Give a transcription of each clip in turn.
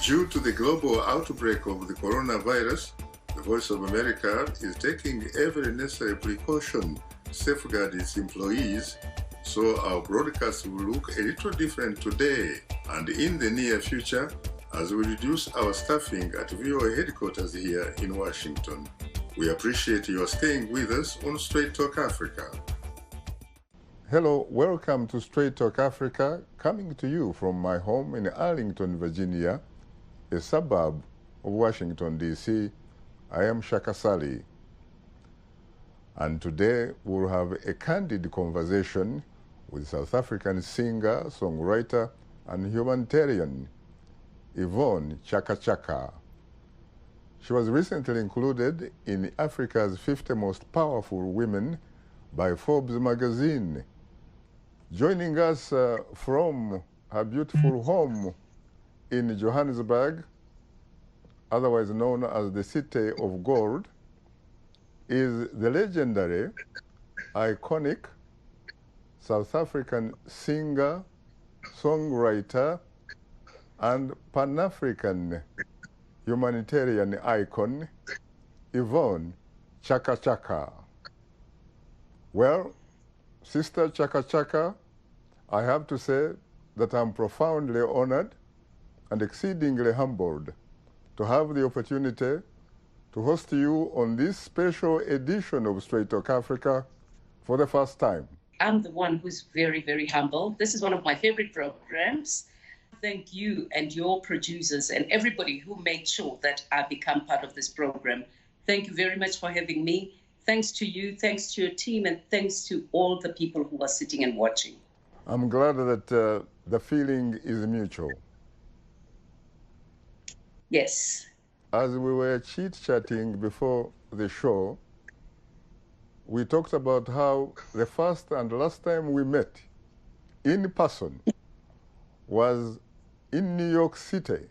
Due to the global outbreak of the coronavirus, the Voice of America is taking every necessary precaution to safeguard its employees, so our broadcast will look a little different today and in the near future as we reduce our staffing at VOA headquarters here in Washington. We appreciate your staying with us on Straight Talk Africa. Hello, welcome to Straight Talk Africa, coming to you from my home in Arlington, Virginia, a suburb of Washington, D.C. I am Shaka Ssali. And today we'll have a candid conversation with South African singer, songwriter, and humanitarian Yvonne Chaka Chaka. She was recently included in Africa's 50 Most Powerful Women by Forbes magazine. Joining us from her beautiful home in Johannesburg, otherwise known as the City of Gold, is the legendary, iconic South African singer, songwriter, and Pan-African humanitarian icon, Yvonne Chaka Chaka. Well, Sister Chaka Chaka, I have to say that I'm profoundly honored and exceedingly humbled to have the opportunity to host you on this special edition of Straight Talk Africa for the first time. I'm the one who's very, very humble. This is one of my favorite programs. Thank you and your producers and everybody who made sure that I become part of this program. Thank you very much for having me. Thanks to you, thanks to your team, and thanks to all the people who are sitting and watching. I'm glad that the feeling is mutual. Yes. As we were chit-chatting before the show, we talked about how the first and last time we met in person was in New York City,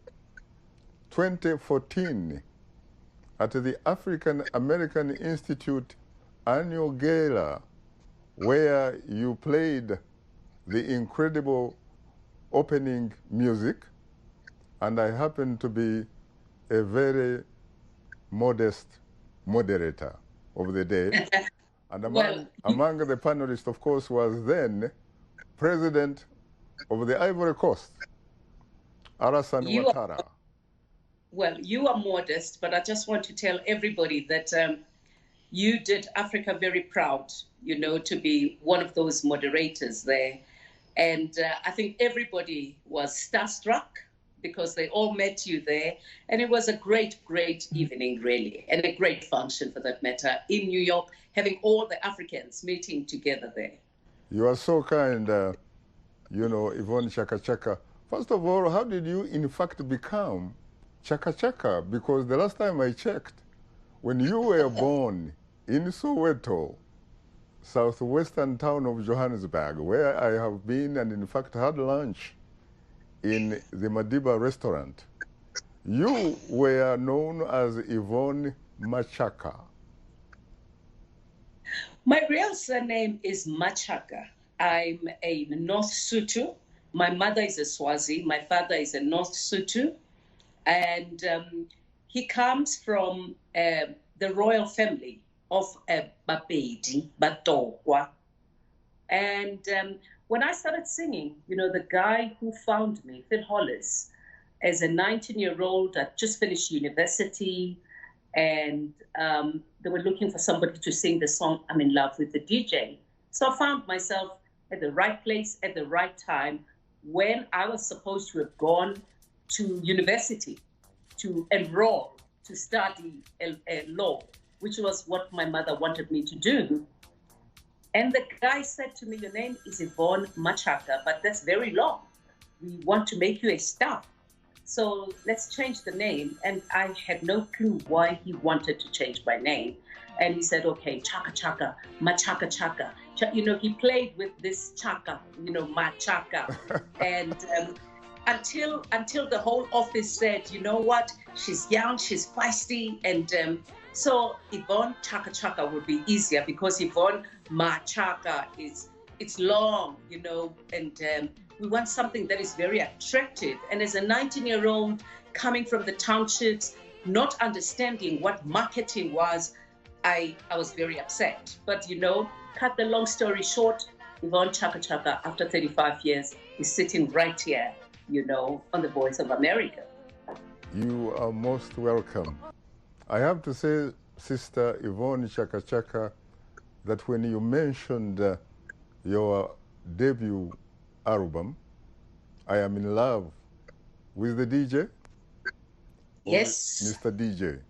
2014, at the African American Institute annual gala, where you played the incredible opening music, and I happened to be a very modest moderator of the day. And among the panelists, of course, was then President of the Ivory Coast, Alassane Ouattara. Well, you are modest, but I just want to tell everybody that you did Africa very proud, you know, to be one of those moderators there. And I think everybody was starstruck because they all met you there. And it was a great, great evening, really, and a great function for that matter in New York, having all the Africans meeting together there. You are so kind, you know, Yvonne Chaka Chaka. First of all, how did you in fact become Chaka Chaka? Because the last time I checked, when you were born in Soweto, southwestern town of Johannesburg, where I have been and in fact had lunch in the Madiba restaurant, you were known as Yvonne Machaka. My real surname is Machaka. I'm a North Sotho. My mother is a Swazi. My father is a North Sotho. And he comes from the royal family of Bapedi, Batokwa. And when I started singing, you know, the guy who found me, Phil Hollis, as a 19-year-old, I just finished university, and they were looking for somebody to sing the song, I'm in Love with the DJ. So I found myself at the right place at the right time when I was supposed to have gone to university to enroll, to study law, which was what my mother wanted me to do. And the guy said to me, your name is Yvonne Machaka, but that's very long. We want to make you a star. So let's change the name. And I had no clue why he wanted to change my name. And he said, okay, Chaka Chaka, Machaka Chaka. You know, he played with this Chaka, you know, Machaka. And until the whole office said, you know what, she's young, she's feisty. And so Yvonne Chaka Chaka would be easier because Yvonne Machaka it's long, you know, and We want something that is very attractive. And as a 19-year-old coming from the townships, not understanding what marketing was, I was very upset. But, you know, cut the long story short, Yvonne Chaka Chaka, after 35 years, is sitting right here, you know, on the Voice of America. You are most welcome. I have to say, Sister Yvonne Chaka Chaka, that when you mentioned your debut album, I Am in Love with the DJ? Yes. Mr. DJ.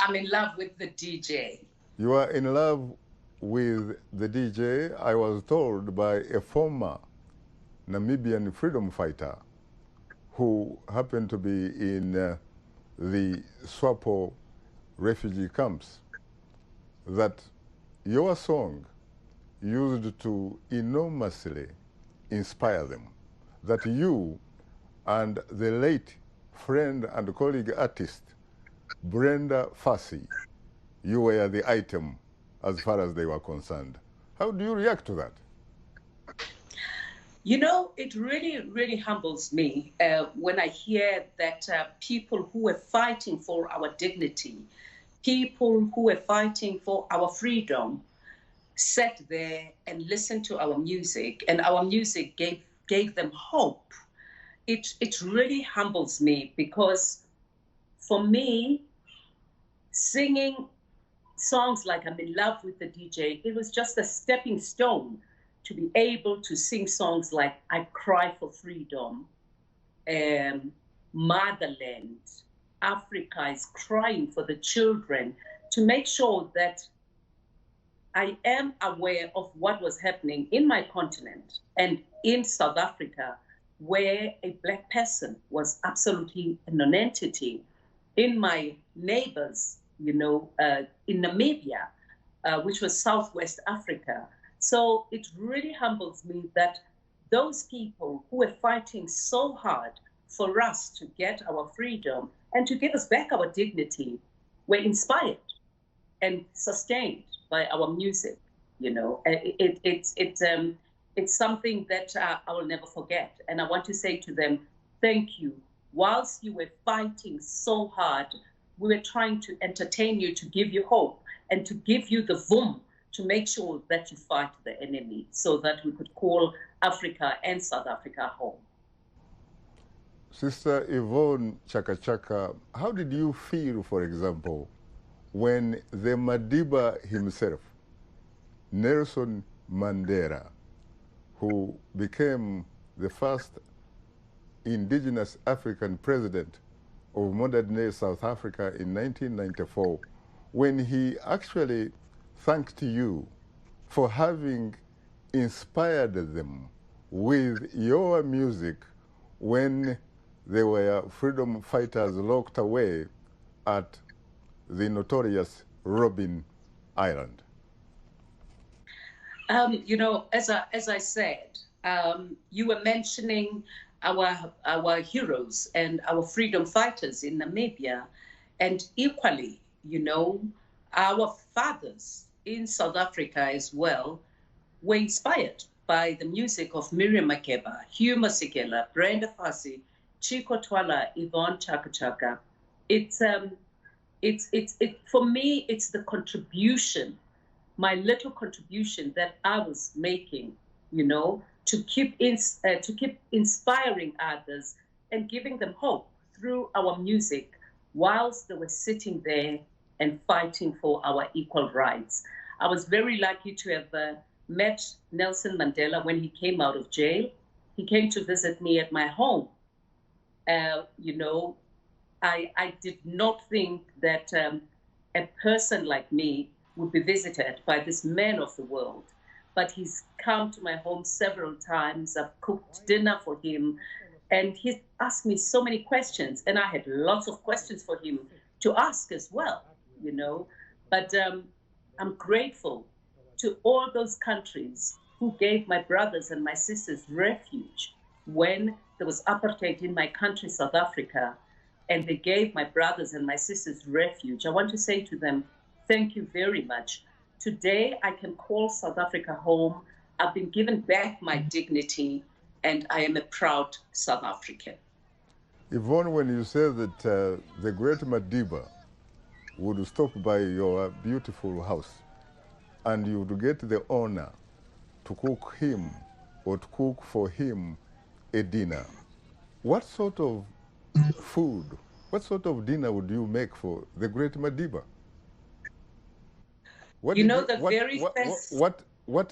I'm in love with the DJ. You are in love with the DJ, I was told, by a former Namibian freedom fighter who happened to be in the Swapo refugee camps, that your song used to enormously inspire them, that you and the late friend and colleague artist, Brenda Fassie, you were the item as far as they were concerned. How do you react to that? You know, it really, really humbles me when I hear that people who were fighting for our dignity, people who were fighting for our freedom, sat there and listened to our music, and our music gave them hope. It really humbles me, because for me, singing songs like I'm in love with the DJ, it was just a stepping stone to be able to sing songs like I Cry for Freedom, Motherland, Africa is crying for the children, to make sure that I am aware of what was happening in my continent and in South Africa, where a Black person was absolutely a non-entity. In my neighbors, you know, in Namibia, which was Southwest Africa. So it really humbles me that those people who were fighting so hard for us to get our freedom and to give us back our dignity were inspired and sustained by our music. You know, it's something that I will never forget. And I want to say to them, thank you. Whilst you were fighting so hard, we were trying to entertain you, to give you hope, and to give you the voom to make sure that you fight the enemy, so that we could call Africa and South Africa home. Sister Yvonne Chaka Chaka, how did you feel, for example, when the Madiba himself, Nelson Mandela, who became the first indigenous African president of modern-day South Africa in 1994, when he actually thanked you for having inspired them with your music when they were freedom fighters locked away at the notorious Robben Island? You know, as I said, you were mentioning our heroes and our freedom fighters in Namibia, and equally, you know, our fathers in South Africa as well were inspired by the music of Miriam Makeba, Hugh Masekela, Brenda Fassie, Chico Twala, Yvonne Chaka Chaka. For me, it's the contribution, my little contribution that I was making, you know, to keep inspiring others and giving them hope through our music, whilst they were sitting there and fighting for our equal rights. I was very lucky to have met Nelson Mandela when he came out of jail. He came to visit me at my home. You know, I did not think that a person like me would be visited by this man of the world. But he's come to my home several times. I've cooked dinner for him, and he's asked me so many questions, and I had lots of questions for him to ask as well, you know. But I'm grateful to all those countries who gave my brothers and my sisters refuge when there was apartheid in my country, South Africa, and they gave my brothers and my sisters refuge. I want to say to them, thank you very much. Today, I can call South Africa home. I've been given back my dignity, and I am a proud South African. Yvonne, when you say that the great Madiba would stop by your beautiful house and you would get the honor to cook him or to cook for him a dinner, what sort of food, what sort of dinner would you make for the great Madiba? What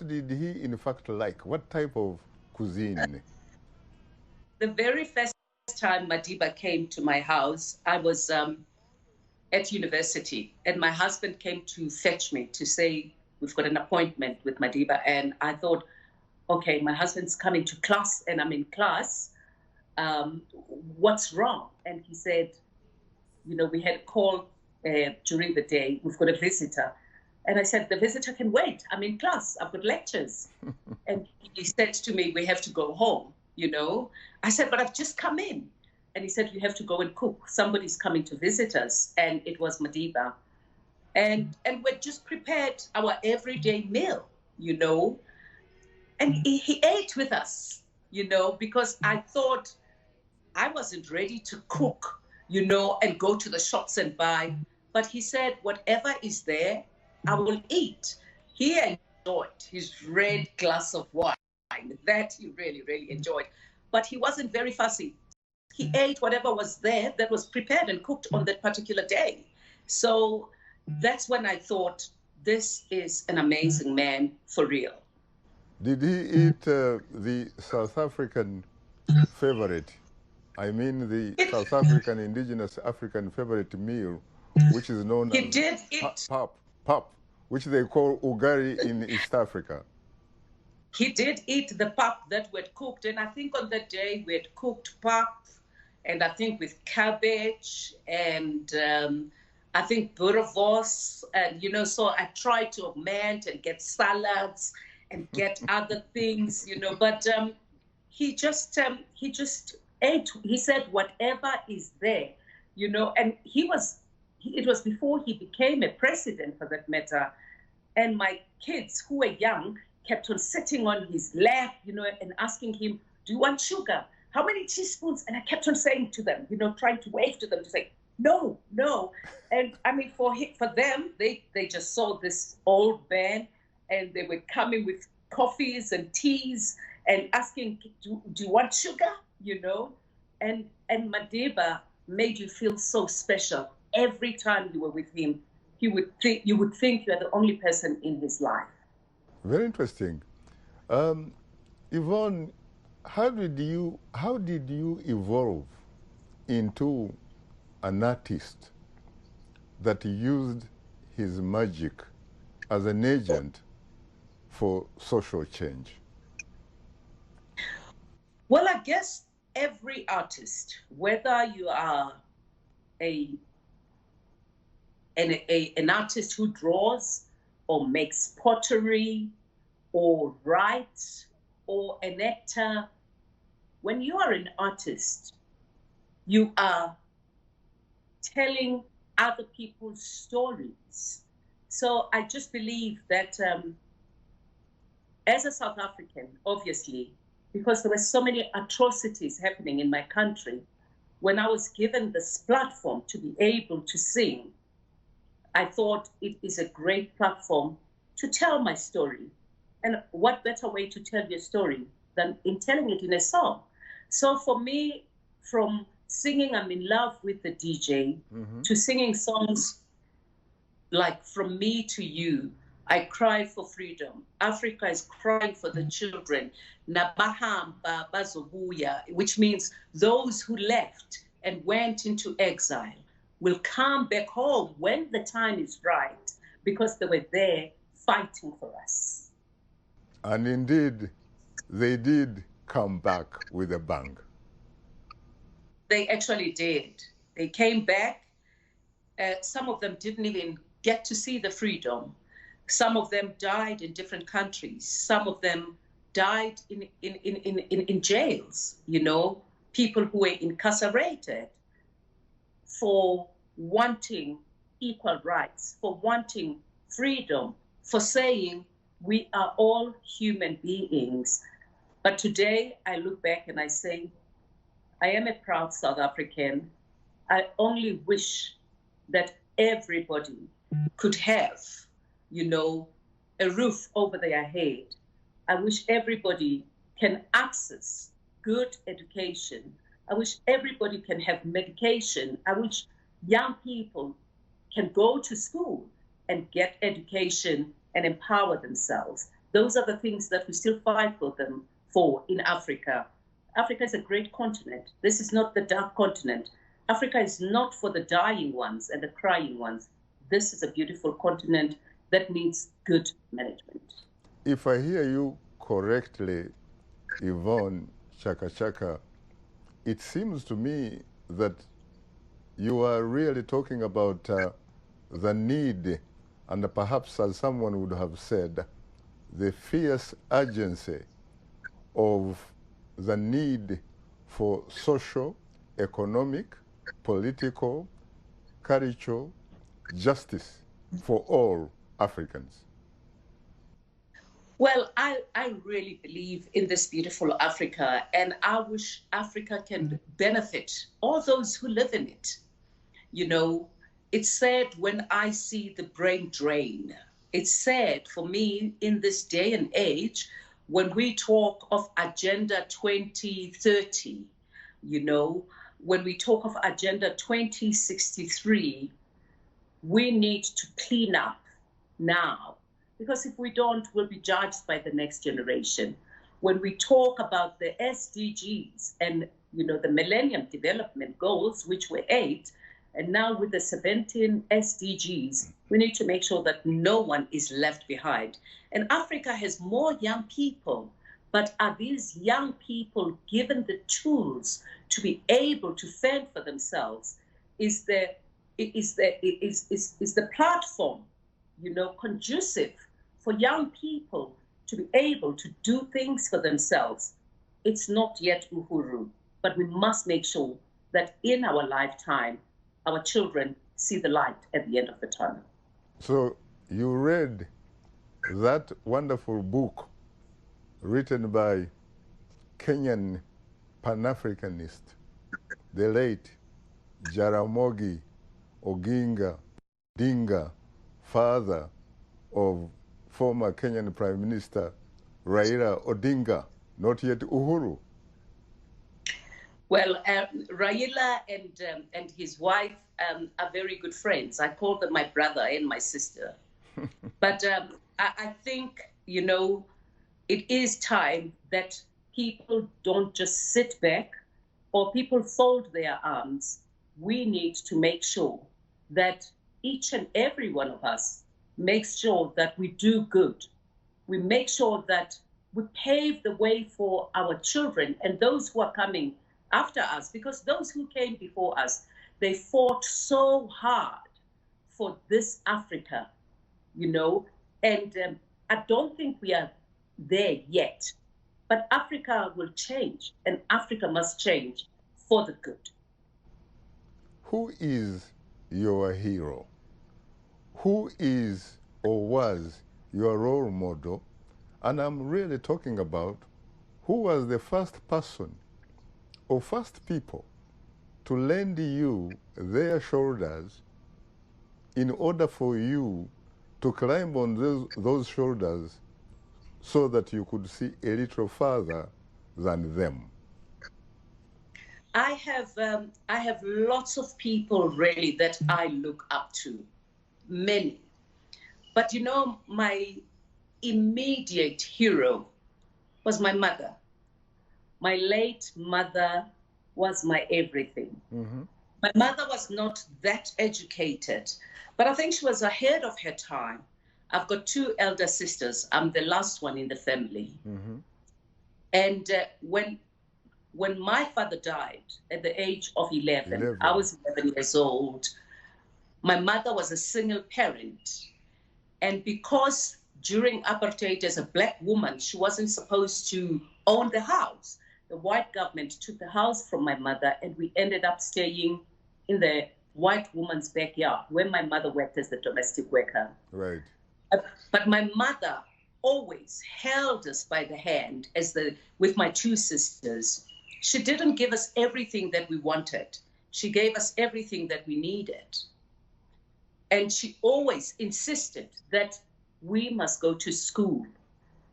did he in fact like? What type of cuisine? The very first time Madiba came to my house, I was at university, and my husband came to fetch me to say, we've got an appointment with Madiba. And I thought, okay, my husband's coming to class and I'm in class. What's wrong? And he said, we had a call during the day. We've got a visitor. And I said, the visitor can wait. I'm in class. I've got lectures. And he said to me, we have to go home, I said, but I've just come in. And he said, you have to go and cook. Somebody's coming to visit us. And it was Madiba. And we just prepared our everyday meal, And he ate with us, because I thought I wasn't ready to cook, and go to the shops and buy. But he said, whatever is there, I will eat. He enjoyed his red glass of wine. That he really, really enjoyed. But he wasn't very fussy. He ate whatever was there that was prepared and cooked on that particular day. So that's when I thought, this is an amazing man for real. Did he eat the South African favorite? I mean the South African, indigenous African favorite meal, which is known as pap, which they call ugari in East Africa. He did eat the pap that we had cooked. And I think on that day we had cooked pap, and I think with cabbage and I think boerewors, and so I tried to augment and get salads and get other things, but he just ate. He said whatever is there, and it was before he became a president, for that matter. And my kids who were young kept on sitting on his lap, and asking him, do you want sugar? How many teaspoons? And I kept on saying to them, trying to wave to them to say, no. And I mean, for them, they just saw this old man, and they were coming with coffees and teas and asking, do you want sugar? And Madiba made you feel so special. Every time you were with him, you would think you are the only person in his life. Very interesting. Yvonne, how did you evolve into an artist that used his magic as an agent for social change? Well, I guess every artist, whether you are an artist who draws or makes pottery or writes or an actor, when you are an artist, you are telling other people's stories. So I just believe that as a South African, obviously, because there were so many atrocities happening in my country, when I was given this platform to be able to sing, I thought it is a great platform to tell my story. And what better way to tell your story than in telling it in a song? So for me, from singing I'm in love with the DJ, to singing songs like From Me to You, I cry for freedom. Africa is crying for the children. Nabahamba bazobuya, which means those who left and went into exile will come back home when the time is right, because they were there fighting for us. And indeed, they did come back with a bang. They actually did. They came back. Some of them didn't even get to see the freedom. Some of them died in different countries. Some of them died in jails, people who were incarcerated for wanting equal rights, for wanting freedom, for saying we are all human beings. But today I look back and I say, I am a proud South African. I only wish that everybody could have, a roof over their head. I wish everybody can access good education. I wish everybody can have medication. I wish young people can go to school and get education and empower themselves. Those are the things that we still fight for them for in Africa. Africa is a great continent. This is not the dark continent. Africa is not for the dying ones and the crying ones. This is a beautiful continent that needs good management. If I hear you correctly, Yvonne Chaka Chaka, it seems to me that you are really talking about the need, and perhaps as someone would have said, the fierce urgency of the need for social, economic, political, cultural justice for all Africans. Well, I really believe in this beautiful Africa, and I wish Africa can benefit all those who live in it. It's sad when I see the brain drain. It's sad for me in this day and age when we talk of Agenda 2030, when we talk of Agenda 2063, we need to clean up now. Because if we don't, we'll be judged by the next generation. When we talk about the SDGs and the Millennium Development Goals, which were 8, and now with the 17 SDGs, we need to make sure that no one is left behind. And Africa has more young people, but are these young people given the tools to be able to fend for themselves? Is the platform, conducive for young people to be able to do things for themselves? It's not yet Uhuru, but we must make sure that in our lifetime, our children see the light at the end of the tunnel. So you read that wonderful book written by Kenyan Pan-Africanist, the late Jaramogi Oginga Odinga, father of former Kenyan Prime Minister Raila Odinga, not yet Uhuru. Well, Raila and his wife are very good friends. I call them my brother and my sister. But I think, it is time that people don't just sit back or people fold their arms. We need to make sure that each and every one of us makes sure that we do good. We make sure that we pave the way for our children and those who are coming after us, because those who came before us, they fought so hard for this Africa, and I don't think we are there yet. But Africa will change, and Africa must change for the good. Who is your hero? Who is or was your role model? And I'm really talking about who was the first person or first people to lend you their shoulders in order for you to climb on those shoulders so that you could see a little further than them? I have lots of people really that I look up to, many. But my immediate hero was my mother. My late mother was my everything. Mm-hmm. My mother was not that educated, but I think she was ahead of her time. I've got 2 elder sisters. I'm the last one in the family. Mm-hmm. And when my father died at the age of 11, I was 11 years old. My mother was a single parent. And because during apartheid, as a Black woman, she wasn't supposed to own the house. The white government took the house from my mother, and we ended up staying in the white woman's backyard where my mother worked as the domestic worker. Right. But my mother always held us by the hand with my two sisters. She didn't give us everything that we wanted. She gave us everything that we needed. And she always insisted that we must go to school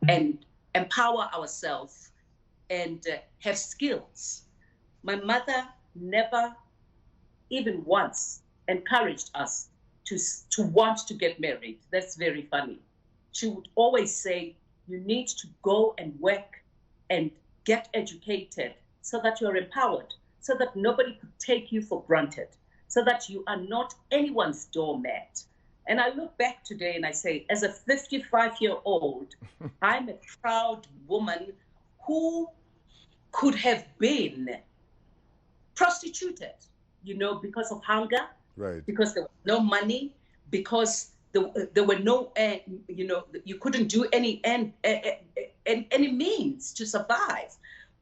and empower ourselves and have skills. My mother never even once encouraged us to want to get married. That's very funny. She would always say, you need to go and work and get educated so that you're empowered, so that nobody could take you for granted, so that you are not anyone's doormat. And I look back today and I say, as a 55-year-old, I'm a proud woman who could have been prostituted, because of hunger, right? Because there was no money, because there were no, you couldn't do any means to survive.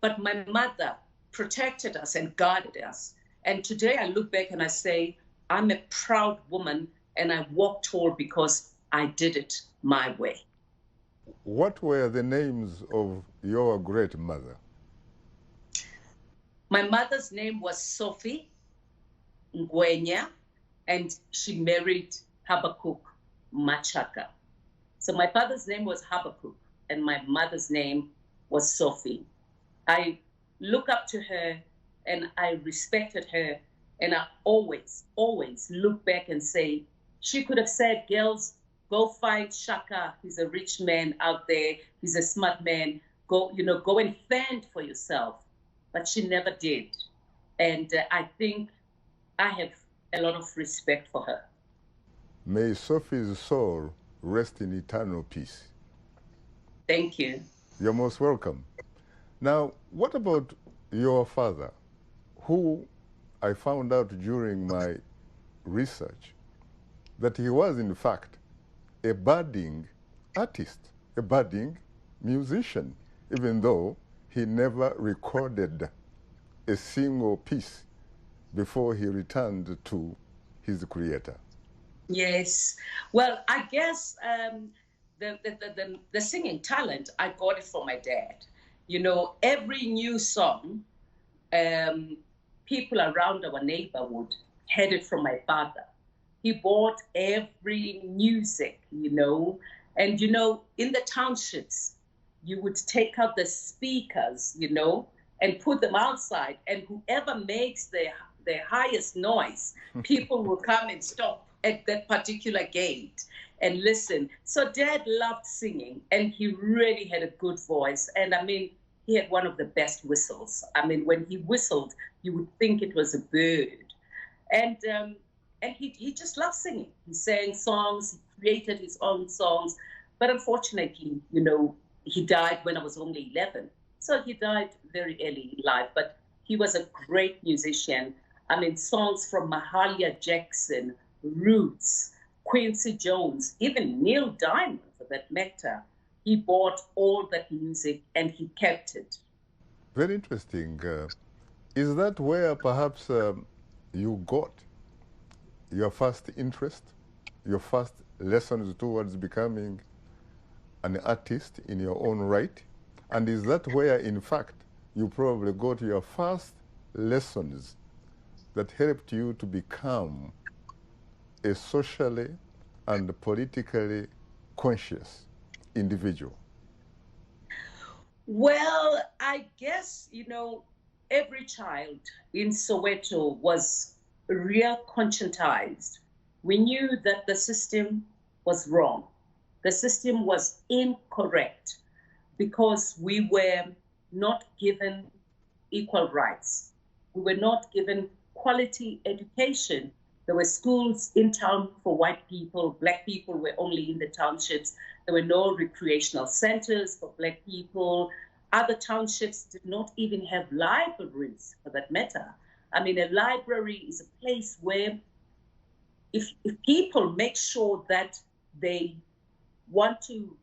But my mother protected us and guarded us. And today I look back and I say, I'm a proud woman and I walk tall because I did it my way. What were the names of your great mother? My mother's name was Sophie Ngwenya, and she married Habakkuk Machaka. So my father's name was Habakkuk, and my mother's name was Sophie. I look up to her, and I respected her, and I always, always look back and say, she could have said, girls, go find Shaka. He's a rich man out there. He's a smart man. Go and fend for yourself. But she never did. And I think I have a lot of respect for her. May Sophie's soul rest in eternal peace. Thank you. You're most welcome. Now, what about your father, who I found out during my research that he was, in fact, a budding artist, a budding musician, even though he never recorded a single piece before he returned to his creator. Yes. Well, I guess the singing talent, I got it from my dad. Every new song, people around our neighborhood had it from my father. He bought every music, and, in the townships, you would take out the speakers, and put them outside, and whoever makes the highest noise, people will come and stop at that particular gate and listen. So Dad loved singing, and he really had a good voice. And I mean, he had one of the best whistles. I mean, when he whistled, you would think it was a bird. And he just loved singing. He sang songs, he created his own songs. But unfortunately, he died when I was only 11. So he died very early in life, but he was a great musician. I mean, songs from Mahalia Jackson, Roots, Quincy Jones, even Neil Diamond, for that matter. He bought all that music and he kept it. Very interesting. Is that where perhaps you got your first interest, your first lessons towards becoming an artist in your own right? And is that where, in fact, you probably got your first lessons that helped you to become a socially and politically conscious individual? Well, I guess, every child in Soweto was real conscientized. We knew that the system was wrong. The system was incorrect because we were not given equal rights. We were not given quality education. There were schools in town for white people. Black people were only in the townships. There were no recreational centers for Black people. Other townships did not even have libraries, for that matter. I mean, a library is a place where if people make sure that they want to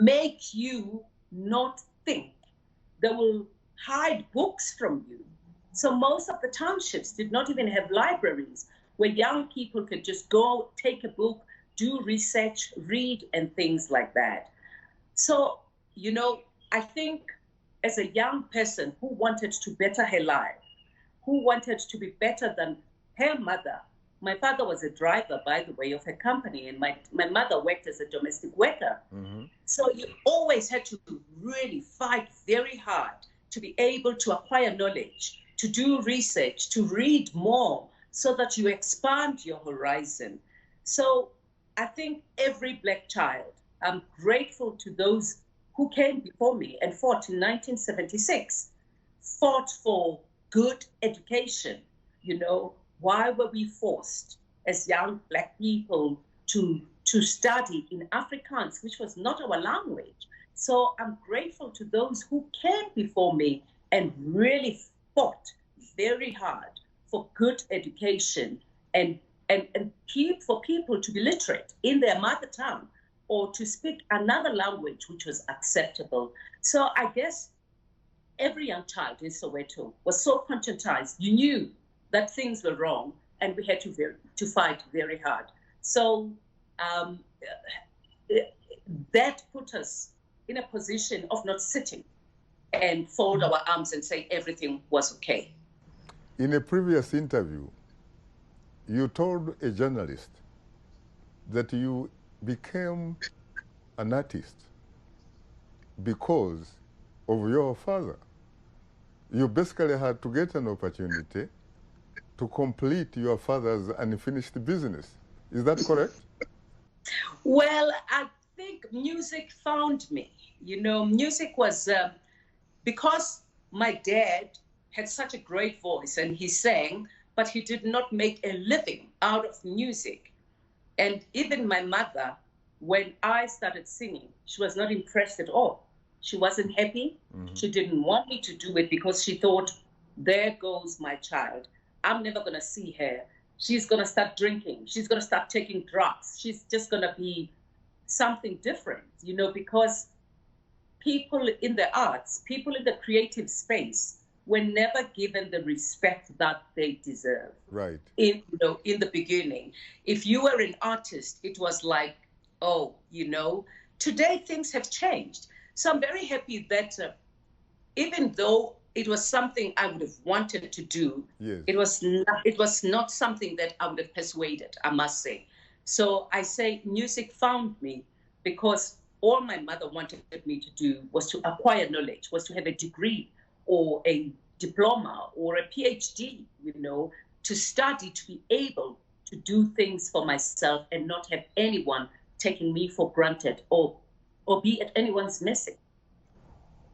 make you not think, they will hide books from you. So most of the townships did not even have libraries where young people could just go, take a book, do research, read, and things like that. So, you know, I think as a young person who wanted to better her life, who wanted to be better than her mother. My father was a driver, by the way, of a company, and my mother worked as a domestic worker. Mm-hmm. So you always had to really fight very hard to be able to acquire knowledge, to do research, to read more, so that you expand your horizon. So I think every Black child, I'm grateful to those who came before me and fought in 1976, fought for good education. You know, why were we forced as young Black people to study in Afrikaans, which was not our language? So I'm grateful to those who came before me and really fought very hard for good education and for people to be literate in their mother tongue or to speak another language which was acceptable. So I guess every young child in Soweto was so conscientized. You knew that things were wrong, and we had to fight very hard. So that put us in a position of not sitting and fold our arms and say everything was okay. In a previous interview, you told a journalist that you became an artist because of your father. You basically had to get an opportunity to complete your father's unfinished business. Is that correct? Well, I think music found me. You know, music was, because my dad had such a great voice and he sang, but he did not make a living out of music. And even my mother, when I started singing, she was not impressed at all. She wasn't happy. Mm-hmm. She didn't want me to do it because she thought, there goes my child. I'm never going to see her. She's going to start drinking. She's going to start taking drugs. She's just going to be something different, you know, because people in the arts, people in the creative space were never given the respect that they deserve. Right. In the beginning, if you were an artist, it was like, oh, you know, today things have changed. So I'm very happy that even though it was something I would have wanted to do, yes, it was not something that I would have persuaded, I must say. So I say music found me because all my mother wanted me to do was to acquire knowledge, was to have a degree or a diploma or a PhD, you know, to study, to be able to do things for myself and not have anyone taking me for granted or be at anyone's mercy.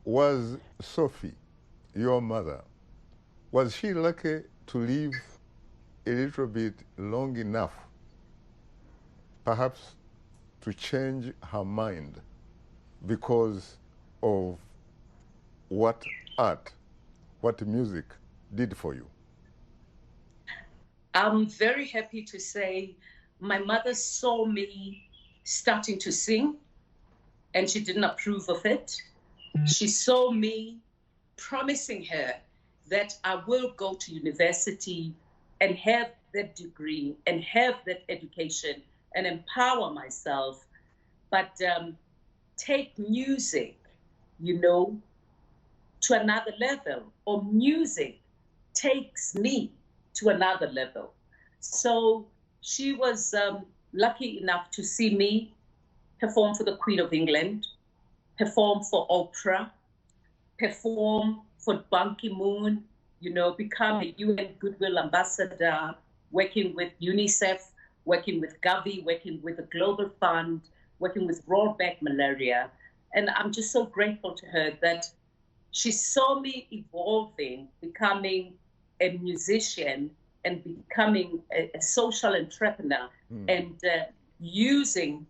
Was Sophie, your mother, was she lucky to live a little bit long enough, perhaps, to change her mind because of what art, what music did for you? I'm very happy to say my mother saw me starting to sing and she didn't approve of it. She saw me promising her that I will go to university and have that degree and have that education and empower myself, but take music, you know, to another level, or music takes me to another level. So she was lucky enough to see me perform for the Queen of England, perform for Oprah, perform for Ban Ki-moon, you know, become a UN Goodwill Ambassador, working with UNICEF, working with Gavi, working with the Global Fund, working with Rollback Malaria. And I'm just so grateful to her that she saw me evolving, becoming a musician and becoming a social entrepreneur and using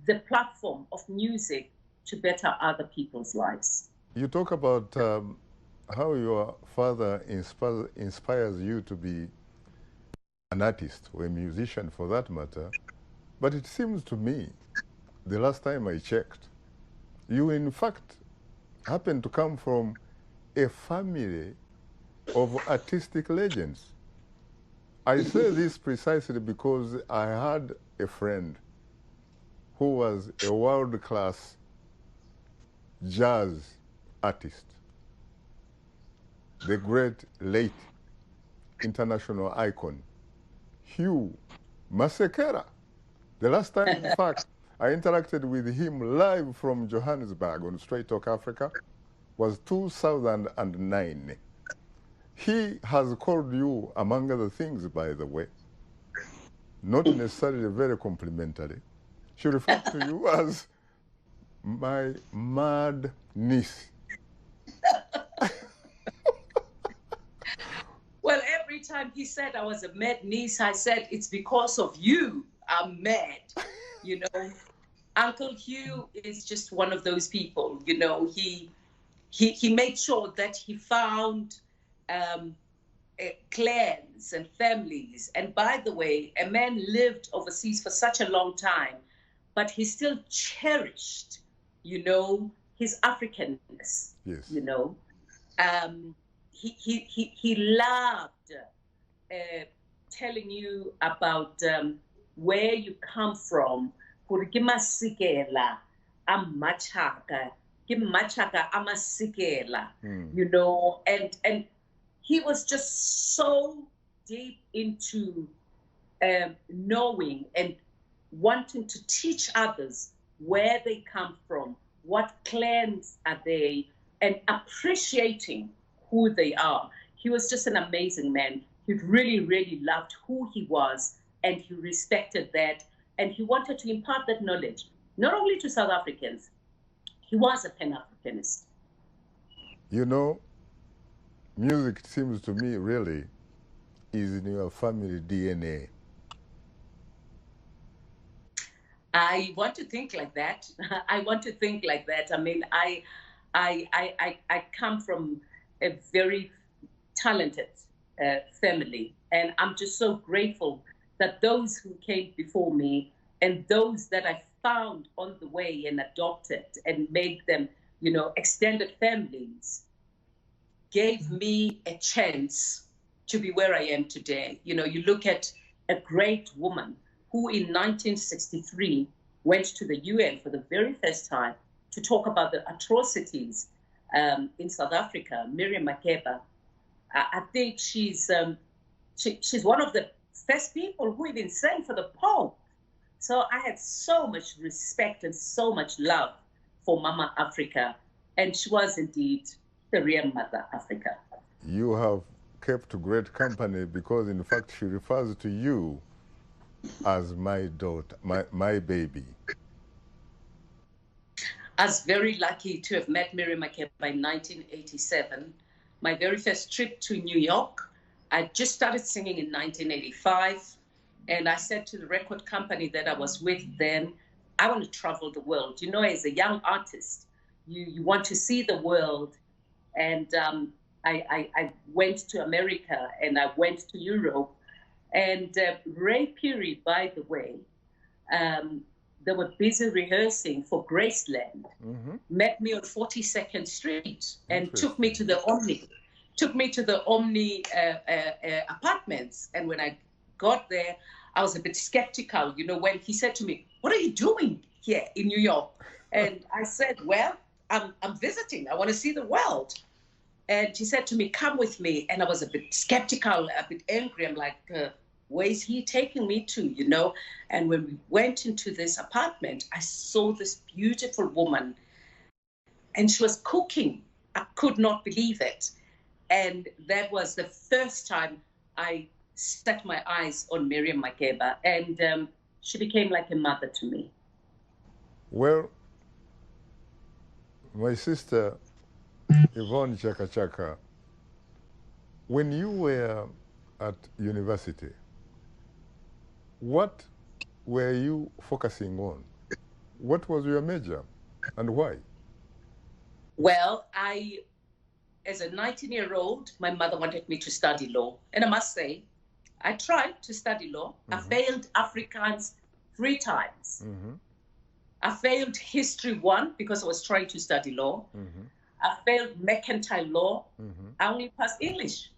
the platform of music to better other people's lives. You talk about how your father inspires you to be an artist or a musician for that matter, but it seems to me, the last time I checked, you in fact happen to come from a family of artistic legends. I say this precisely because I had a friend who was a world-class jazz artist, the great late international icon, Hugh Masekela. The last time, in fact, I interacted with him live from Johannesburg on Straight Talk Africa was 2009. He has called you, among other things, by the way, not necessarily very complimentary. She referred to you as my mad niece. Well, every time he said I was a mad niece, I said, it's because of you I'm mad. You know, Uncle Hugh is just one of those people. You know, he made sure that he found clans and families. And by the way, a man lived overseas for such a long time, but he still cherished, you know, his Africanness. Yes. You know, he loved telling you about where you come from. Amasikela, you know, and he was just so deep into knowing and wanting to teach others where they come from, what clans are they, and appreciating who they are. He was just an amazing man. He really, really loved who he was, and he respected that, and he wanted to impart that knowledge, not only to South Africans. He was a Pan-Africanist. You know, music, it seems to me, really is in your family DNA. I want to think like that. I want to think like that. I mean, I come from a very talented family, and I'm just so grateful that those who came before me and those that I found on the way and adopted and made them, you know, extended families, gave me a chance to be where I am today. You know, you look at a great woman who in 1963 went to the UN for the very first time to talk about the atrocities in South Africa, Miriam Makeba. I think she's one of the first people who even sang for the Pope. So I had so much respect and so much love for Mama Africa, and she was indeed the real Mother Africa. You have kept great company because, in fact, she refers to you as my daughter, my baby. I was very lucky to have met Miriam Makeba in 1987. My very first trip to New York, I just started singing in 1985. And I said to the record company that I was with then, I want to travel the world. You know, as a young artist, you want to see the world. And I went to America and I went to Europe. And Ray Peary, by the way, they were busy rehearsing for Graceland, met me on 42nd Street and took me to the Omni apartments. And when I got there, I was a bit skeptical, you know, when he said to me, "What are you doing here in New York?" And I said, "Well, I'm visiting. I want to see the world." And he said to me, "Come with me." And I was a bit skeptical, a bit angry. I'm like, where is he taking me to, you know? And when we went into this apartment, I saw this beautiful woman and she was cooking. I could not believe it. And that was the first time I set my eyes on Miriam Makeba, and she became like a mother to me. Well, my sister, Yvonne Chaka Chaka, when you were at university, what were you focusing on? What was your major and why? Well, as a 19-year-old, my mother wanted me to study law. And I must say, I tried to study law. I failed Afrikaans 3 times. I failed History 1 because I was trying to study law. I failed mercantile law. I only passed English.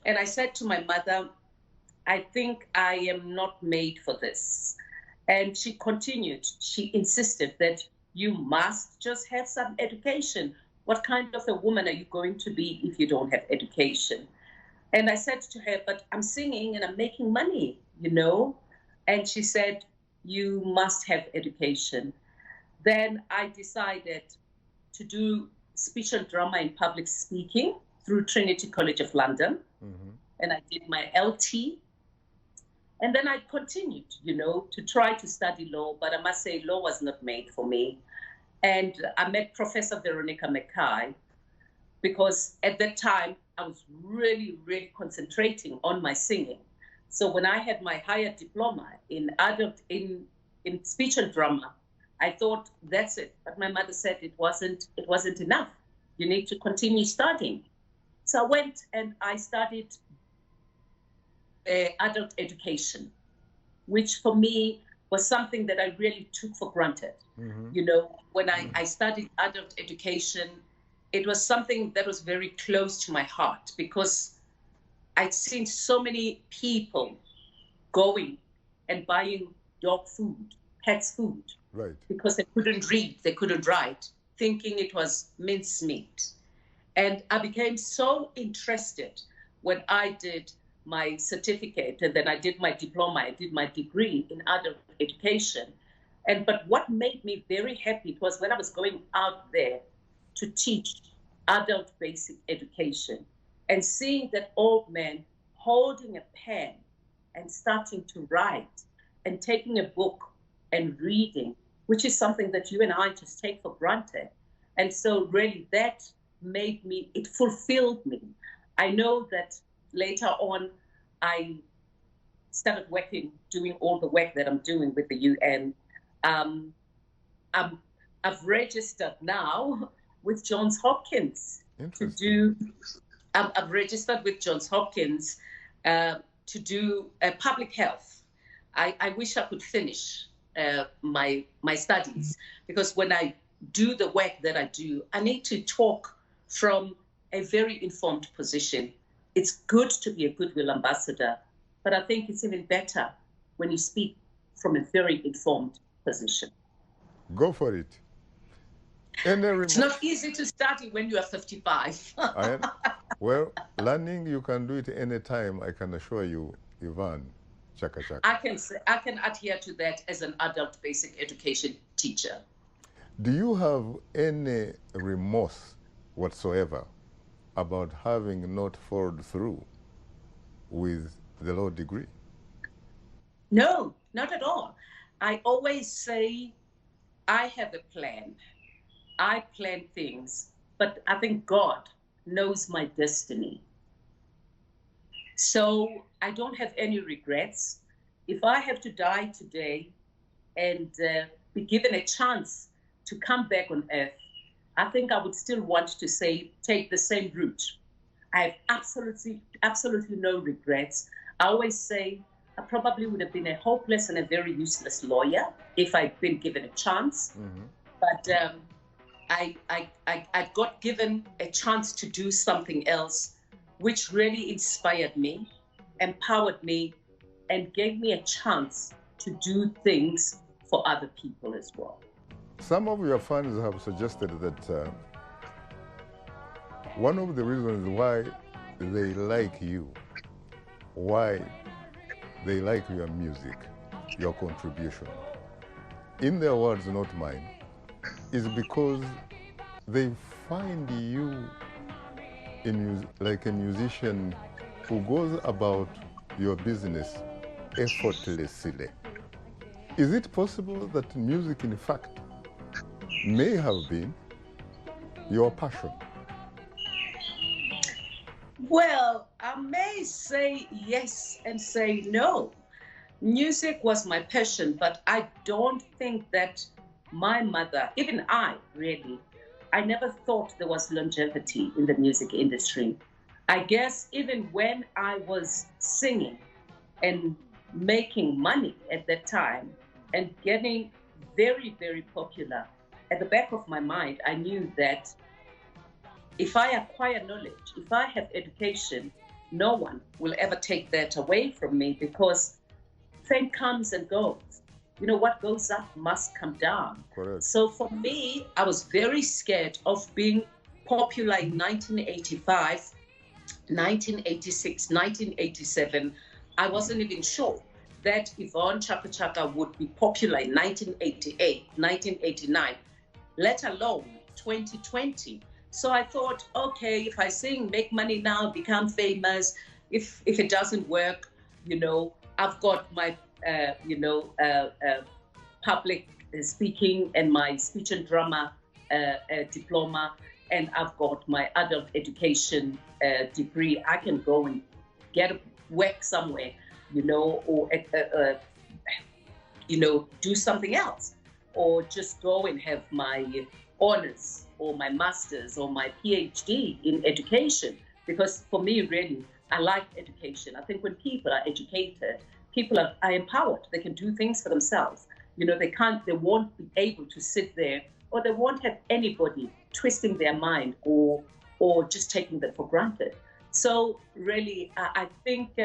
And I said to my mother, I think I am not made for this. And she continued, she insisted that you must just have some education. What kind of a woman are you going to be if you don't have education? And I said to her, but I'm singing and I'm making money, you know? And she said, you must have education. Then I decided to do speech and drama in public speaking through Trinity College of London. Mm-hmm. And I did my LT. And then I continued, you know, to try to study law, but I must say law was not made for me. And I met Professor Veronica Mackay because at that time I was really, really concentrating on my singing. So when I had my higher diploma in speech and drama, I thought that's it. But my mother said it wasn't enough. You need to continue studying. So I went and I studied adult education, which for me was something that I really took for granted. Mm-hmm. You know, when I studied adult education, it was something that was very close to my heart because I'd seen so many people going and buying dog food, pets food, right, because they couldn't read, they couldn't write, thinking it was mincemeat. And I became so interested when I did my certificate, and then I did my diploma, I did my degree in adult education. But what made me very happy was when I was going out there to teach adult basic education and seeing that old man holding a pen and starting to write and taking a book and reading, which is something that you and I just take for granted. And so really that made me, it fulfilled me. I know that later on, I started doing all the work that I'm doing with the UN. I've registered now with Johns Hopkins to do. I've registered with Johns Hopkins to do public health. I wish I could finish my studies because when I do the work that I do, I need to talk from a very informed position. It's good to be a Goodwill Ambassador, but I think it's even better when you speak from a very informed position. Go for it. It's not easy to start it when you are 55. Well, learning, you can do it anytime, I can assure you, Yvonne Chaka Chaka. I can adhere to that as an adult basic education teacher. Do you have any remorse whatsoever about having not followed through with the law degree? No, not at all. I always say I have a plan. I plan things, but I think God knows my destiny. So I don't have any regrets. If I have to die today and be given a chance to come back on earth, I think I would still want to take the same route. I have absolutely no regrets. I always say I probably would have been a hopeless and a very useless lawyer if I'd been given a chance. Mm-hmm. But I got given a chance to do something else, which really inspired me, empowered me, and gave me a chance to do things for other people as well. Some of your fans have suggested that one of the reasons why they like you, why they like your music, your contribution, in their words, not mine, is because they find you like a musician who goes about your business effortlessly. Is it possible that music, in fact, may have been your passion? Well, I may say yes and say no. Music was my passion, but I don't think that my mother, even I never thought there was longevity in the music industry. I guess even when I was singing and making money at that time and getting very, very popular, at the back of my mind, I knew that if I acquire knowledge, if I have education, no one will ever take that away from me because fame comes and goes. you know, what goes up must come down. Correct. So for me, I was very scared of being popular in 1985, 1986, 1987. I wasn't even sure that Yvonne Chaka Chaka would be popular in 1988, 1989, let alone 2020. So I thought, okay, if I sing, make money now, become famous, if it doesn't work, you know, I've got my, public speaking and my speech and drama diploma, and I've got my adult education degree. I can go and get work somewhere, you know, or do something else, or just go and have my honors or my master's or my PhD in education. Because for me, really, I like education. I think when people are educated, people are empowered. They can do things for themselves. You know, they won't be able to sit there, or they won't have anybody twisting their mind or just taking them for granted. So really, I think,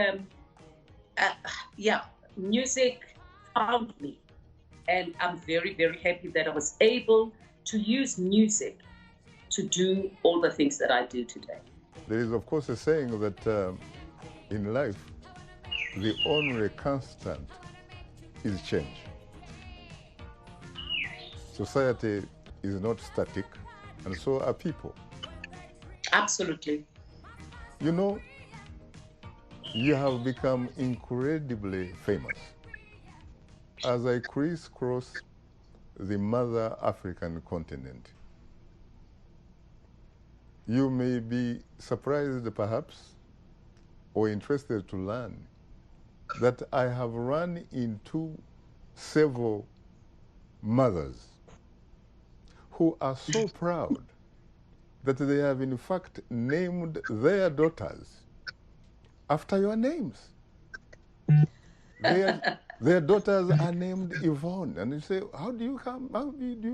music found me. And I'm very, very happy that I was able to use music to do all the things that I do today. There is, of course, a saying that in life, the only constant is change. Society is not static, and so are people. Absolutely. You know, you have become incredibly famous. As I crisscross the mother African continent, you may be surprised, perhaps, or interested to learn that I have run into several mothers who are so proud that they have in fact named their daughters after your names. Their daughters are named Yvonne. And you say, how do you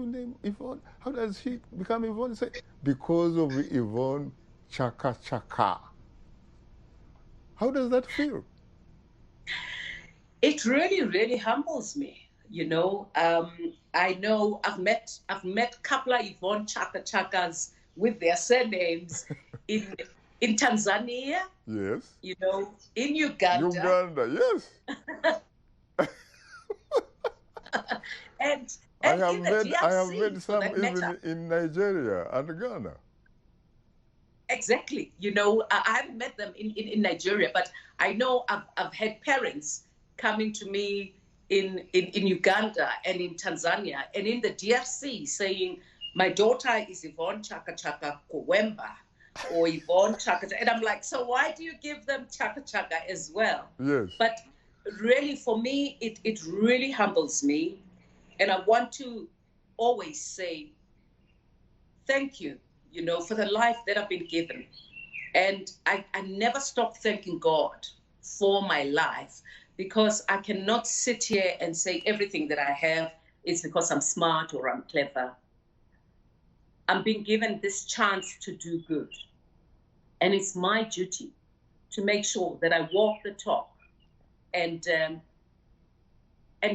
name Yvonne? How does she become Yvonne? You say, because of Yvonne Chaka Chaka. How does that feel? It really, really humbles me. You know, I know I've met a couple of Yvonne Chaka Chakas with their surnames in Tanzania. Yes. You know, in Uganda. Uganda, yes. and I have met some even in Nigeria and Ghana. Exactly. You know, I haven't met them in Nigeria, but I know I've had parents coming to me in Uganda and in Tanzania and in the DRC saying, my daughter is Yvonne Chaka Chaka Kowemba or Yvonne Chaka Chaka. And I'm like, so why do you give them Chaka Chaka as well? Yes. But really, for me, it really humbles me. And I want to always say thank you, you know, for the life that I've been given. And I never stop thanking God for my life, because I cannot sit here and say everything that I have is because I'm smart or I'm clever. I'm being given this chance to do good. And it's my duty to make sure that I walk the talk and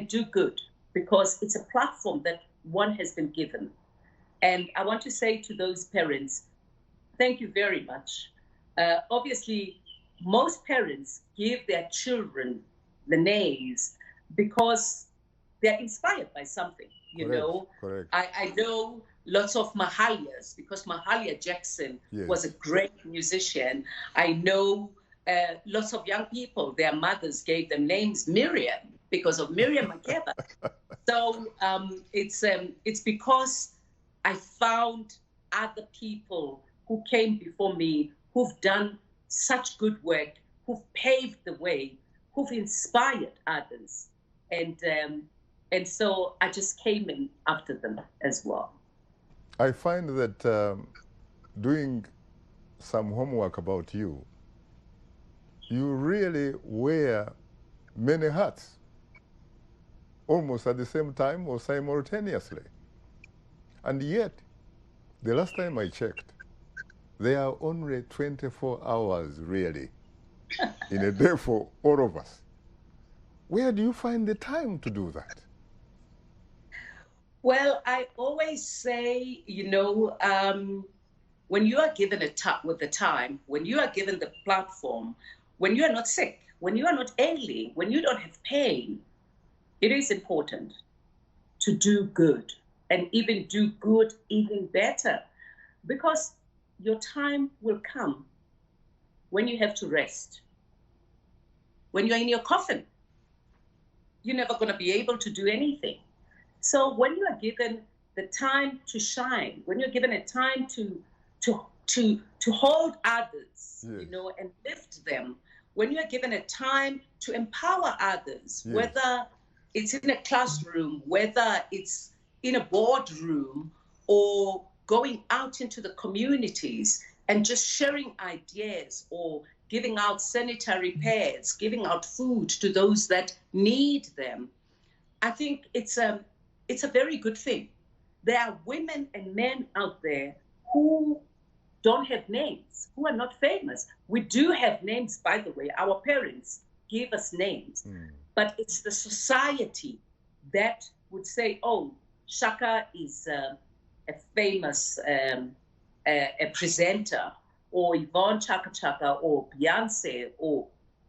do good, because it's a platform that one has been given. And I want to say to those parents, thank you very much. Obviously, most parents give their children the names because they're inspired by something, you Correct, know. correct. I know lots of Mahalias, because Mahalia Jackson Yes. was a great musician. I know lots of young people, their mothers gave them names Miriam because of Miriam Makeba. So it's because I found other people who came before me, who've done such good work, who've paved the way, who've inspired others. And so I just came in after them as well. I find that doing some homework about you, you really wear many hats, almost at the same time or simultaneously. And yet, the last time I checked, there are only 24 hours really in a day for all of us. Where do you find the time to do that? Well, I always say, when you are given with the time, when you are given the platform, when you are not sick, when you are not ailing, when you don't have pain, it is important to do good and even do good even better, because your time will come when you have to rest. When you're in your coffin, you're never going to be able to do anything. So when you are given the time to shine, when you're given a time to hold others, Yes. and lift them, when you're given a time to empower others, Yes. whether it's in a classroom, whether it's in a boardroom, or going out into the communities and just sharing ideas, or giving out sanitary pads, giving out food to those that need them, I think it's a very good thing. There are women and men out there who don't have names, who are not famous. We do have names, by the way. Our parents gave us names, but it's the society that would say, "Oh, Shaka is a famous a presenter," or Yvonne Chaka Chaka, or Beyonce, or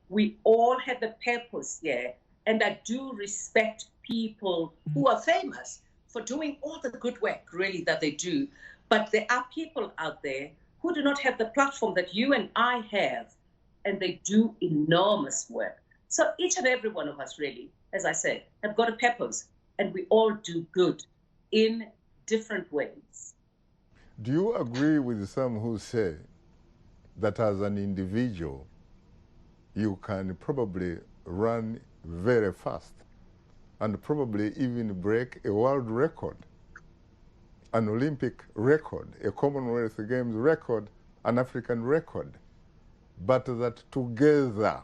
we all have a purpose here. And I do respect people who are famous for doing all the good work, really, that they do. But there are people out there who do not have the platform that you and I have, and they do enormous work. So each and every one of us, really, as I said, have got a purpose, and we all do good in different ways. Do you agree with some who say that as an individual, you can probably run very fast and probably even break a world record, an Olympic record, a Commonwealth Games record, an African record, but that together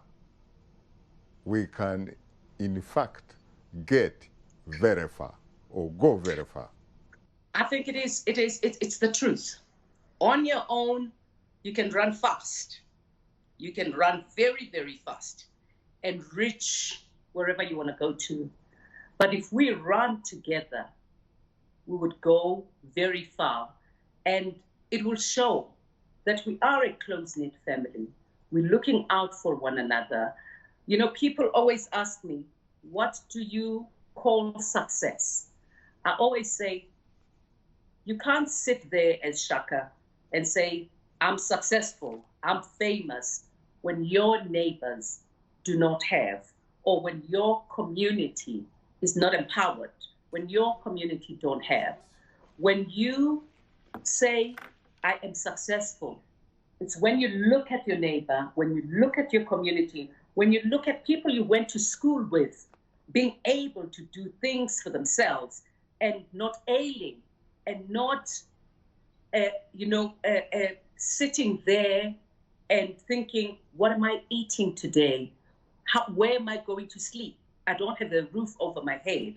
we can, in fact, get very far or go very far? I think it's the truth. On your own, you can run fast. You can run very, very fast and reach wherever you want to go to. But if we run together, we would go very far. And it will show that we are a close-knit family. We're looking out for one another. People always ask me, what do you call success? I always say, you can't sit there as Shaka and say, I'm successful, I'm famous, when your neighbors do not have, or when your community is not empowered, when your community don't have. When you say, I am successful, it's when you look at your neighbor, when you look at your community, when you look at people you went to school with, being able to do things for themselves and not ailing and not, sitting there and thinking, what am I eating today? Where am I going to sleep? I don't have a roof over my head.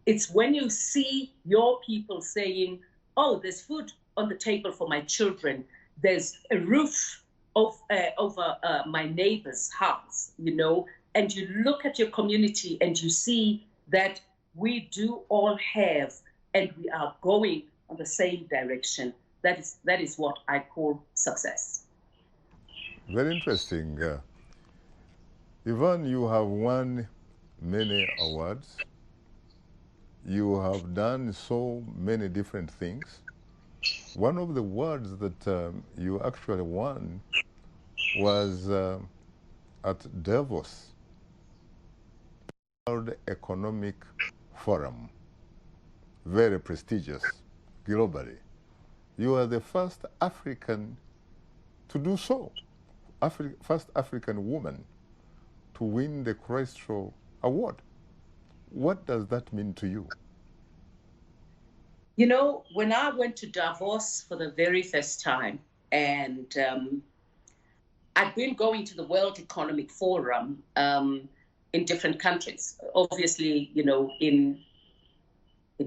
It's when you see your people saying, oh, there's food on the table for my children. There's a roof over my neighbor's house, and you look at your community and you see that we do all have, and we are going on the same direction. That is what I call success. Very interesting. Yvonne, you have won many awards. You have done so many different things. One of the awards that you actually won was at Davos, World Economic Forum, very prestigious globally. You are the first African to do so, first African woman to win the Crystal Award. What does that mean to you? When I went to Davos for the very first time, and I've been going to the World Economic Forum in different countries, obviously, in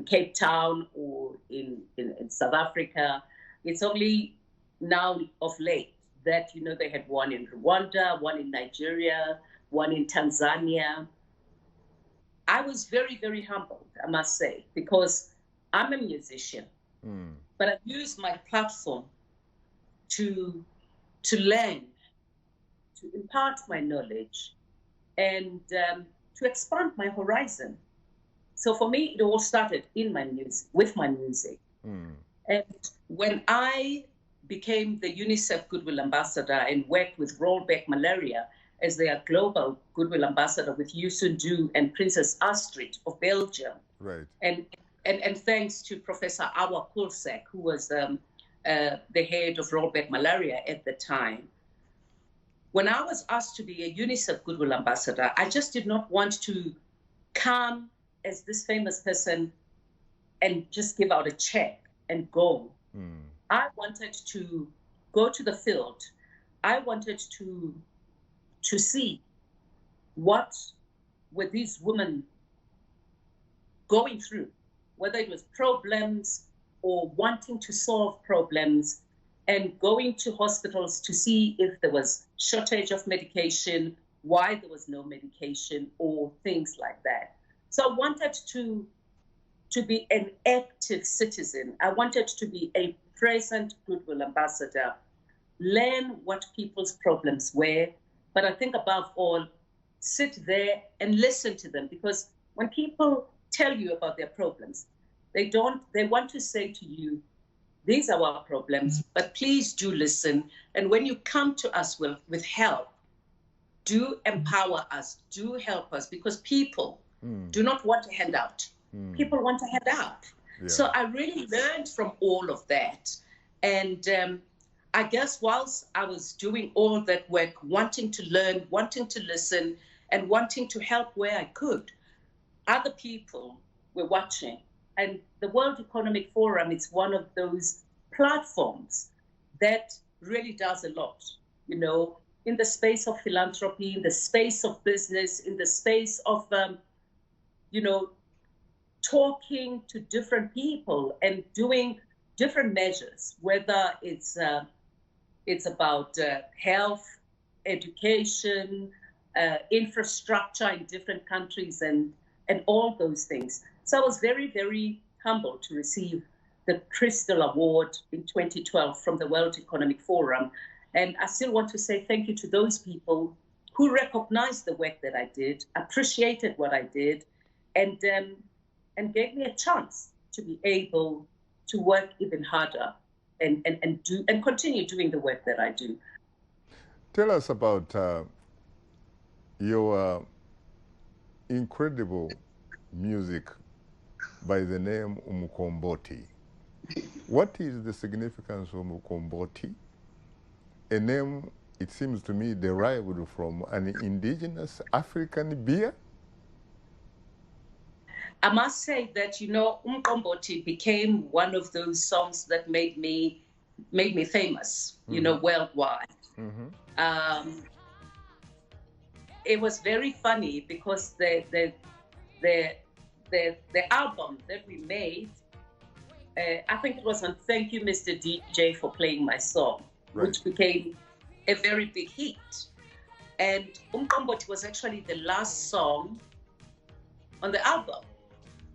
Cape Town or in South Africa. It's only now of late that, they had one in Rwanda, one in Nigeria, one in Tanzania. I was very, very humbled, I must say, because I'm a musician, but I use my platform to learn, to impart my knowledge, and to expand my horizon. So for me, it all started in my music, with my music. And when I became the UNICEF Goodwill Ambassador and worked with Rollback Malaria as their global Goodwill Ambassador with Youssou N'Dour and Princess Astrid of Belgium. Right. And thanks to Professor Awa Kulsek, who was the head of Rollback Malaria at the time. When I was asked to be a UNICEF Goodwill Ambassador, I just did not want to come as this famous person and just give out a check and go. I wanted to go to the field. I wanted to see what were these women going through, whether it was problems or wanting to solve problems, and going to hospitals to see if there was shortage of medication, why there was no medication, or things like that. So I wanted to be an active citizen. I wanted to be a present Goodwill Ambassador, learn what people's problems were, but I think above all, sit there and listen to them, because when people tell you about their problems, they want to say to you, these are our problems, but please do listen. And when you come to us with help, do empower us, do help us, because people do not want a handout. People want a handout. Yeah. So I really learned from all of that. And I guess whilst I was doing all that work, wanting to learn, wanting to listen, and wanting to help where I could, other people were watching. And the World Economic Forum is one of those platforms that really does a lot, you know, in the space of philanthropy, in the space of business, in the space of, you know, talking to different people and doing different measures, whether it's about health, education, infrastructure in different countries, and all those things. So I was very, very humbled to receive the Crystal Award in 2012 from the World Economic Forum. And I still want to say thank you to those people who recognized the work that I did, appreciated what I did, and gave me a chance to be able to work even harder and continue doing the work that I do. Tell us about your incredible music by the name Umkomboti. What is the significance of Umkomboti? A name, it seems to me, derived from an indigenous African beer? I must say that, you know, Umkomboti became one of those songs that made me famous, you know, worldwide. It was very funny because the album that we made, I think it was on Thank You, Mr. DJ, for playing my song, right, which became a very big hit. And Umkomboti was actually the last song on the album.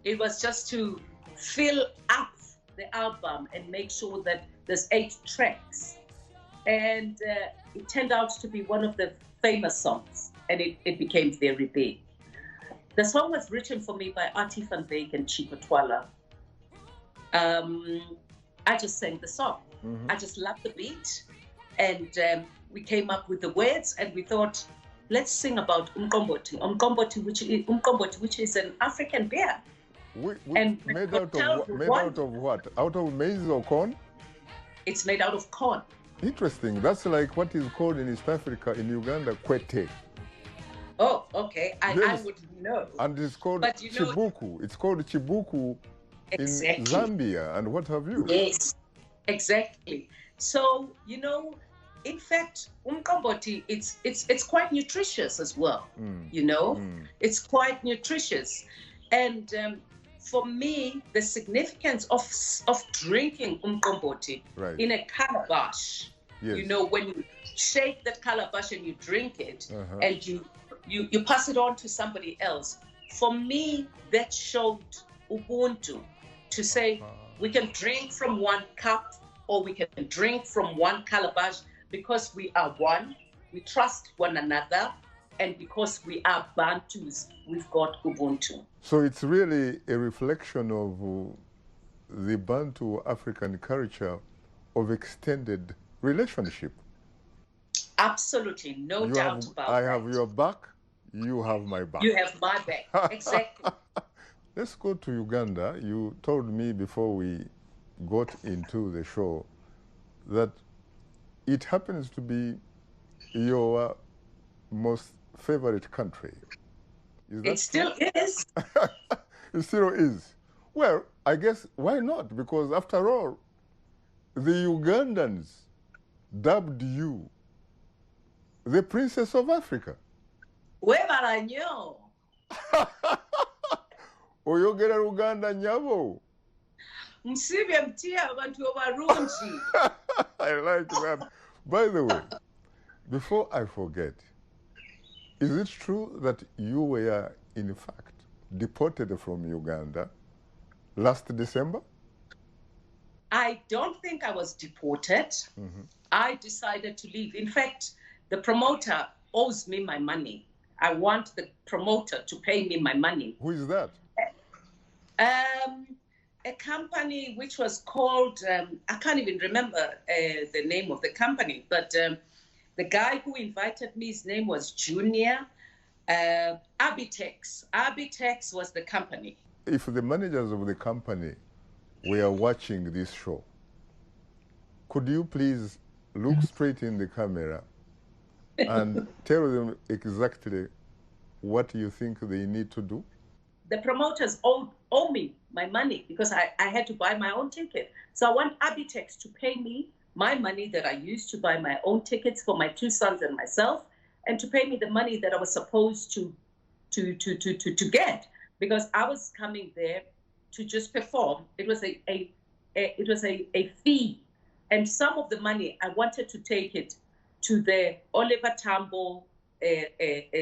It was just to fill up the album and make sure that there's 8 tracks. And it turned out to be one of the famous songs, and it became very big. The song was written for me by Artie van Wyk and Chico Twala. I just sang the song. I just loved the beat, and we came up with the words, and we thought, let's sing about Umkomboti, which is an African beer. Made out of what? Out of maize or corn? It's made out of corn. Interesting. That's like what is called in East Africa, in Uganda, kwete. Oh, okay. I wouldn't know. And it's called chibuku. It's called chibuku in Zambia and what have you. Yes, exactly. So, you know, in fact, Umkomboti, it's quite nutritious as well. You know, it's quite nutritious. And for me, the significance of drinking Umkomboti in a calabash, you know, when you shake that calabash and you drink it, and you pass it on to somebody else. For me, that showed Ubuntu. to say we can drink from one cup or we can drink from one calabash because we are one, we trust one another, and because we are Bantus, we've got Ubuntu. So it's really a reflection of the Bantu African culture of extended relationship. Absolutely, no doubt about that. I have your back, you have my back. You have my back, exactly. Let's go to Uganda. You told me before we got into the show that it happens to be your most favorite country. Is that it still is. It still is. Well, I guess why not? Because after all, the Ugandans dubbed you the Princess of Africa. Webala nnyo. Oyogera Luganda nyabo. Msibye mtia abantu abalungi. I like that. By the way, before I forget, is it true that you were, in fact, deported from Uganda last December? I don't think I was deported. I decided to leave. In fact, the promoter owes me my money. I want the promoter to pay me my money. Who is that? A company which was called, I can't even remember the name of the company, but the guy who invited me, his name was Junior. Abitex. Abitex was the company. If the managers of the company were watching this show, could you please look straight in the camera and tell them exactly what you think they need to do? The promoters owe me my money because I had to buy my own ticket. So I want Abitex to pay me my money that I used to buy my own tickets for my two sons and myself, and to pay me the money that I was supposed to get, because I was coming there to just perform. It was a fee, and some of the money I wanted to take it to the Oliver Tambo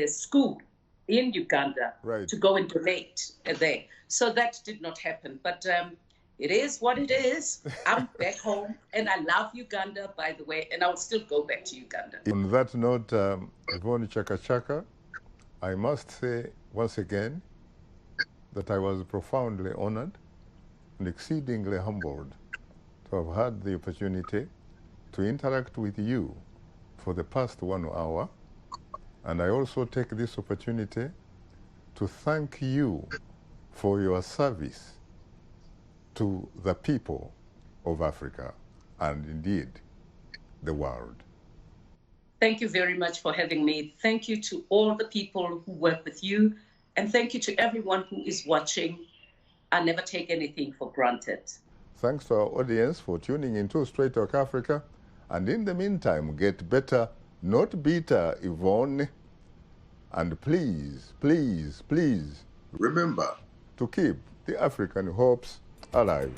school in Uganda, right, to go and donate there. So that did not happen, but it is what it is. I'm back home, and I love Uganda, by the way, and I'll still go back to Uganda. On that note, Yvonne Chaka Chaka, I must say once again that I was profoundly honored and exceedingly humbled to have had the opportunity to interact with you for the past 1 hour. And I also take this opportunity to thank you for your service to the people of Africa and indeed the world. Thank you very much for having me. Thank you to all the people who work with you, and thank you to everyone who is watching. I never take anything for granted. Thanks to our audience for tuning into Straight Talk Africa. And in the meantime, get better, not bitter, Yvonne. And please, please, please, Remember to keep the African hopes alive.